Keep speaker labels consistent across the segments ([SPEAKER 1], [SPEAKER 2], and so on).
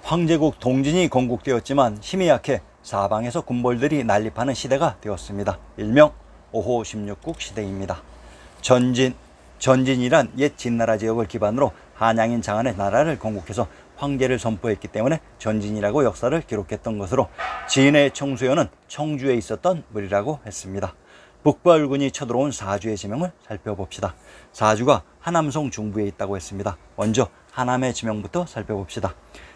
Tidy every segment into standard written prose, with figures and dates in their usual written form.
[SPEAKER 1] 황제국 동진이 건국되었지만 힘이 약해 사방에서 군벌들이 난립하는 시대가 되었습니다. 일명 5호 16국 시대입니다. 전진이란 옛 진나라 지역을 기반으로 한양인 장안의 나라를 건국해서 황제를 선포했기 때문에 전진이라고 역사를 기록했던 것으로 진의 청수연은 청주에 있었던 물이라고 했습니다. 북벌군이 쳐들어온 사주의 지명을 살펴봅시다. 사주가 하남성 중부에 있다고 했습니다. 먼저 하남의 지명부터 살펴봅시다.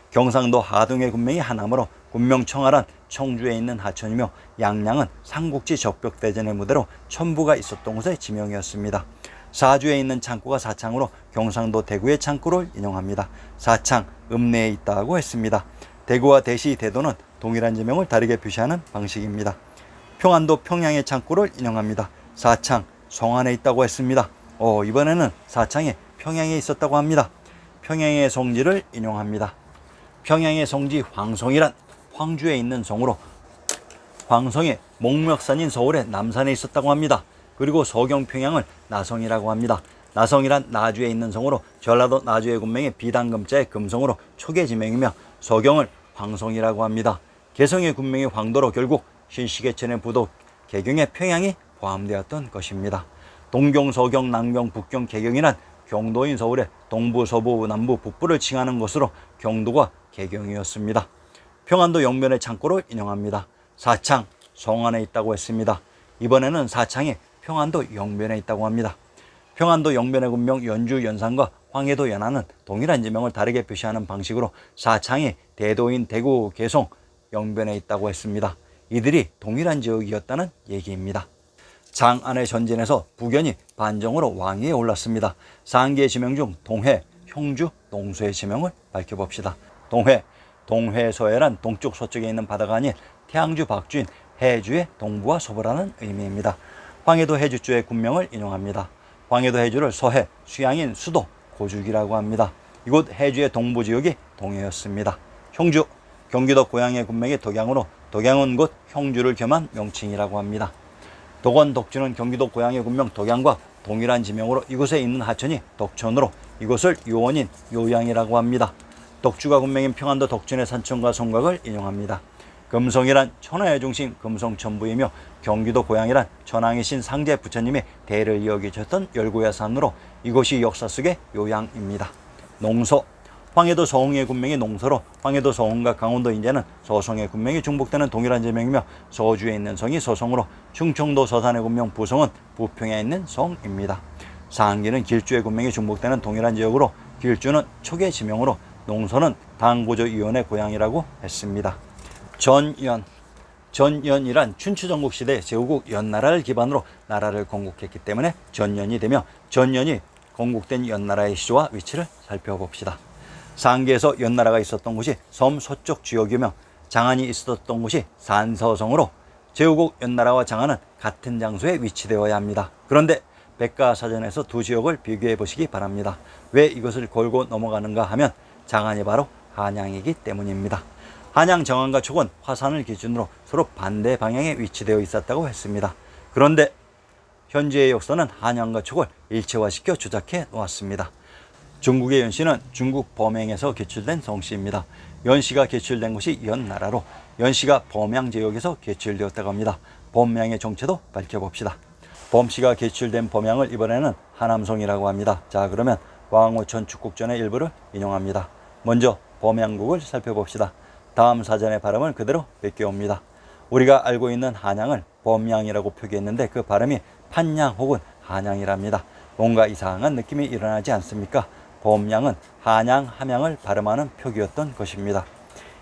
[SPEAKER 1] 경상도 하동의 군명이 하남으로 군명 청하란 청주에 있는 하천이며 양양은 삼국지 적벽대전의 무대로 천부가 있었던 곳의 지명이었습니다. 사주에 있는 창구가 사창으로 경상도 대구의 창구를 인용합니다. 사창, 읍내에 있다고 했습니다. 대구와 대시, 대도는 동일한 지명을 다르게 표시하는 방식입니다. 평안도 평양의 창구를 인용합니다. 사창, 성안에 있다고 했습니다. 이번에는 사창이 평양에 있었다고 합니다. 평양의 성지를 인용합니다. 평양의 성지 황성이란 황주에 있는 성으로 황성이 목멱산인 서울의 남산에 있었다고 합니다. 그리고 서경평양을 나성이라고 합니다. 나성이란 나주에 있는 성으로 전라도 나주의 군명이 비단금자의 금성으로 초계 지명이며 서경을 황성이라고 합니다. 개성의 군명이 황도로 결국 신시계천의 부도 개경의 평양이 포함되었던 것입니다. 동경, 서경, 남경, 북경, 개경이란 경도인 서울의 동부, 서부, 남부, 북부를 칭하는 것으로 경도가 개경이었습니다. 평안도 영변의 창고를 인용합니다. 사창, 성안에 있다고 했습니다. 이번에는 사창이 평안도 영변에 있다고 합니다. 평안도 영변의 군명 연주, 연산과 황해도, 연안은 동일한 지명을 다르게 표시하는 방식으로 사창이 대도인 대구, 개성, 영변에 있다고 했습니다. 이들이 동일한 지역이었다는 얘기입니다. 장안의 전진에서 부견이 반정으로 왕위에 올랐습니다. 상계의 지명 중 동해, 형주, 농수의 지명을 밝혀봅시다. 동해, 서해란 동쪽 서쪽에 있는 바다가 아닌 태양주 박주인 해주의 동부와 서부라는 의미입니다. 황해도 해주주의 군명을 인용합니다. 황해도 해주를 서해, 수양인 수도, 고죽이라고 합니다. 이곳 해주의 동부 지역이 동해였습니다. 형주, 경기도 고양의 군명이 덕양으로 덕양은 곧 형주를 겸한 명칭이라고 합니다. 덕원, 덕주는 경기도 고양의 군명 덕양과 동일한 지명으로 이곳에 있는 하천이 덕천으로 이곳을 요원인 요양이라고 합니다. 덕주가 군명인 평안도 덕천의 산천과 성곽을 인용합니다. 금성이란 천하의 중심 금성천부이며 경기도 고양이란 천왕이신 상제 부처님의 대를 이어계셨던 열고야 산으로 이곳이 역사 속의 요양입니다. 농서, 황해도 서흥의 군명이 농서로 황해도 서흥과 강원도 인제는 서성의 군명이 중복되는 동일한 지명이며 서주에 있는 성이 서성으로 충청도 서산의 군명 부성은 부평에 있는 성입니다. 상기는 길주의 군명이 중복되는 동일한 지역으로 길주는 초계 지명으로 농서는 당고조위원의 고향이라고 했습니다. 전연이란 춘추전국시대 제후국 연나라를 기반으로 나라를 건국했기 때문에 전연이 되며 전연이 건국된 연나라의 시조와 위치를 살펴봅시다. 상계에서 연나라가 있었던 곳이 섬 서쪽 지역이며 장안이 있었던 곳이 산서성으로 제후국 연나라와 장안은 같은 장소에 위치되어야 합니다. 그런데 백과사전에서 두 지역을 비교해 보시기 바랍니다. 왜 이것을 걸고 넘어가는가 하면 장안이 바로 한양이기 때문입니다. 한양 정안과 촉은 화산을 기준으로 서로 반대 방향에 위치되어 있었다고 했습니다. 그런데 현재의 역사는 한양과 촉을 일체화시켜 조작해 놓았습니다. 중국의 연시는 중국 범양에서 개출된 성씨입니다. 연시가 개출된 곳이 연나라로 연시가 범양 지역에서 개출되었다고 합니다. 범양의 정체도 밝혀봅시다. 범씨가 개출된 범양을 이번에는 하남성이라고 합니다. 자, 그러면 왕오천 축국전의 일부를 인용합니다. 먼저 범양국을 살펴봅시다. 다음 사전의 발음을 그대로 베껴옵니다. 우리가 알고 있는 한양을 범양이라고 표기했는데 그 발음이 판양 혹은 한양이랍니다. 뭔가 이상한 느낌이 일어나지 않습니까? 범양은 한양, 함양을 발음하는 표기였던 것입니다.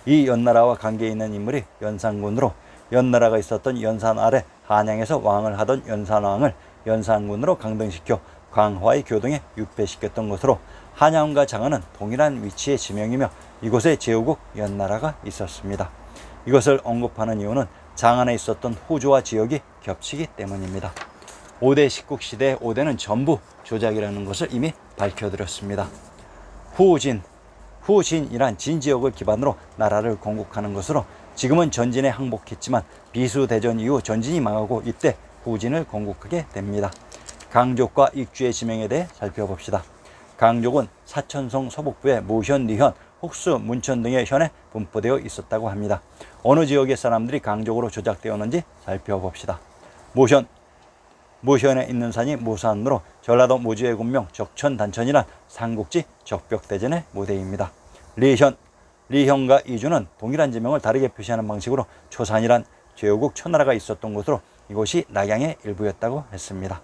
[SPEAKER 1] 이 연나라와 관계 있는 인물이 연산군으로 연나라가 있었던 연산 아래 한양에서 왕을 하던 연산왕을 연산군으로 강등시켜 광화의 교동에 유폐시켰던 것으로 한양과 장안은 동일한 위치의 지명이며 이곳에 제후국 연나라가 있었습니다. 이것을 언급하는 이유는 장안에 있었던 호주와 지역이 겹치기 때문입니다. 5대 식국 시대의 5대는 전부 조작이라는 것을 이미 밝혀드렸습니다. 후진이란 진지역을 기반으로 나라를 건국하는 것으로 지금은 전진에 항복했지만 비수대전 이후 전진이 망하고 이때 후진을 건국하게 됩니다. 강족과 익주의 지명에 대해 살펴봅시다. 강족은 사천성 서북부의 무현, 니현, 혹수, 문천 등의 현에 분포되어 있었다고 합니다. 어느 지역의 사람들이 강적으로 조작되었는지 살펴봅시다. 모현에 있는 산이 모산으로 전라도 모주의 군명 적천단천이란 삼국지 적벽대전의 무대입니다. 리현과 이주는 동일한 지명을 다르게 표시하는 방식으로 초산이란 제후국 초나라가 있었던 곳으로 이곳이 낙양의 일부였다고 했습니다.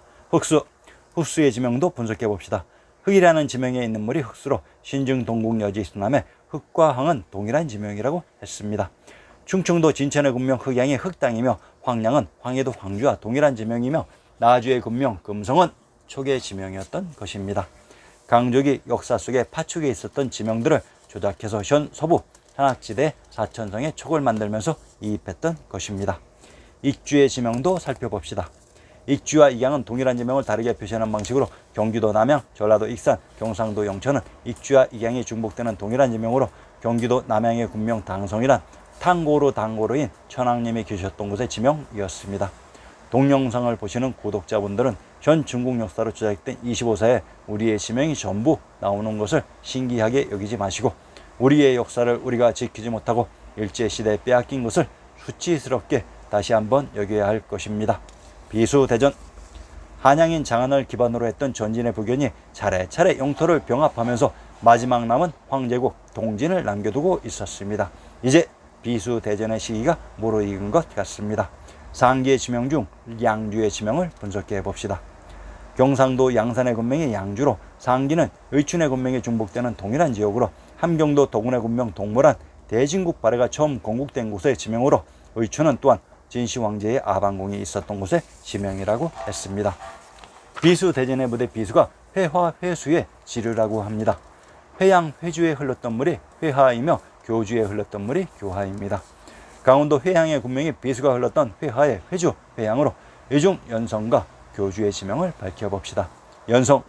[SPEAKER 1] 흑수의 지명도 분석해 봅시다. 흑이라는 지명에 있는 물이 흑수로 신증 동국 여지 수남에 흑과 황은 동일한 지명이라고 했습니다. 충청도 진천의 군명 흑양이 흑당이며 황량은 황해도 황주와 동일한 지명이며 나주의 군명 금성은 촉의 지명이었던 것입니다. 강족이 역사 속에 파축에 있었던 지명들을 조작해서 현 서부 산악지대 사천성에 촉을 만들면서 이입했던 것입니다. 익주의 지명도 살펴봅시다. 익주와 익양은 동일한 지명을 다르게 표시하는 방식으로 경기도 남양, 전라도 익산, 경상도 영천은 익주와 익양이 중복되는 동일한 지명으로 경기도 남양의 군명 당성이란 당고로인 천황님이 계셨던 곳의 지명이었습니다. 동영상을 보시는 구독자분들은 현 중국 역사로 조작된 25사에 우리의 지명이 전부 나오는 것을 신기하게 여기지 마시고 우리의 역사를 우리가 지키지 못하고 일제시대에 빼앗긴 것을 수치스럽게 다시 한번 여겨야 할 것입니다. 비수대전. 한양인 장안을 기반으로 했던 전진의 부견이 차례차례 영토를 병합하면서 마지막 남은 황제국 동진을 남겨두고 있었습니다. 이제 비수대전의 시기가 무르익은 것 같습니다. 상기의 지명 중 양주의 지명을 분석해 봅시다. 경상도 양산의 군명이 양주로 상기는 의춘의 군명이 중복되는 동일한 지역으로 함경도 도군의 군명 동모란 대진국 발해가 처음 건국된 곳의 지명으로 의춘은 또한 진시황제의 아방궁이 있었던 곳의 지명이라고 했습니다. 비수대전의 무대 비수가 회화 회수의 지류라고 합니다. 회양 회주에 흘렀던 물이 회하이며 교주에 흘렀던 물이 교하입니다. 강원도 회양의 군명이 비수가 흘렀던 회하의 회주, 회양으로 이중 연성과 교주의 지명을 밝혀봅시다. 연성,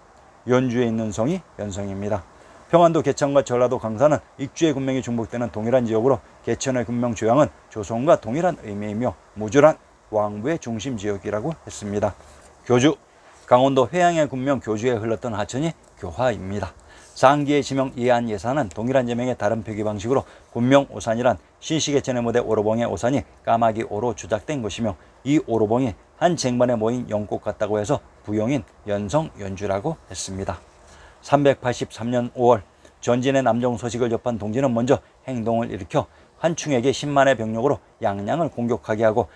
[SPEAKER 1] 연주에 있는 성이 연성입니다. 평안도 개천과 전라도 강산은 익주의 군명이 중복되는 동일한 지역으로 개천의 군명 조양은 조선과 동일한 의미이며 무주란 왕부의 중심 지역이라고 했습니다. 교주, 강원도 회양의 군명 교주에 흘렀던 하천이 교화입니다. 상기의 지명 이안 예산은 동일한 지명의 다른 표기 방식으로 군명 오산이란 신시개천의 무대 오로봉의 오산이 까마귀 오로 조작된 것이며 이 오로봉이 한 쟁반에 모인 연꽃 같다고 해서 부용인 연성 연주라고 했습니다. 383년 5월 전진의 남종 소식을 접한 동진은 먼저 행동을 일으켜 한충에게 10만의 병력으로 양양을 공격하게 하고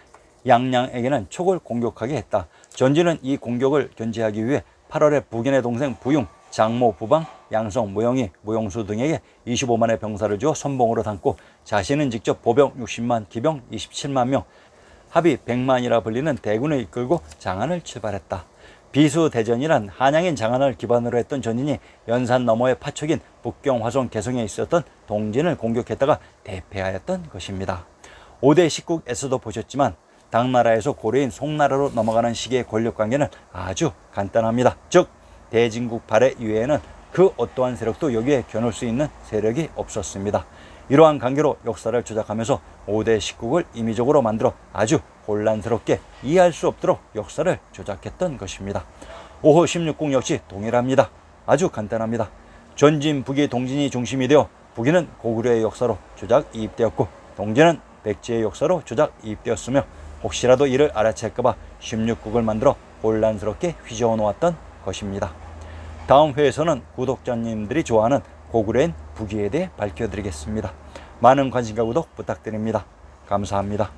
[SPEAKER 1] 양양에게는 촉을 공격하게 했다. 전진은 이 공격을 견제하기 위해 8월에 부견의 동생 부융, 장모, 부방, 양성, 무영이, 무용수 등에게 25만의 병사를 주어 선봉으로 담고 자신은 직접 보병 60만, 기병 27만 명, 합이 100만이라 불리는 대군을 이끌고 장안을 출발했다. 비수대전이란 한양인 장안을 기반으로 했던 전진이 연산 너머의 파촉인 북경, 화성, 개성에 있었던 동진을 공격했다가 대패하였던 것입니다. 5대 식국에서도 보셨지만 당나라에서 고려인 송나라로 넘어가는 시기의 권력관계는 아주 간단합니다. 즉 대진국 발해 이외에는 그 어떠한 세력도 여기에 겨눌 수 있는 세력이 없었습니다. 이러한 관계로 역사를 조작하면서 5대 식국을 임의적으로 만들어 아주 혼란스럽게 이해할 수 없도록 역사를 조작했던 것입니다. 5호 16국 역시 동일합니다. 아주 간단합니다. 전진, 북이 동진이 중심이 되어 북이는 고구려의 역사로 조작 이입되었고 동진은 백제의 역사로 조작 이입되었으며 혹시라도 이를 알아챌까봐 16국을 만들어 혼란스럽게 휘저어 놓았던 것입니다. 다음 회에서는 구독자님들이 좋아하는 고구려인 북이에 대해 밝혀드리겠습니다. 많은 관심과 구독 부탁드립니다. 감사합니다.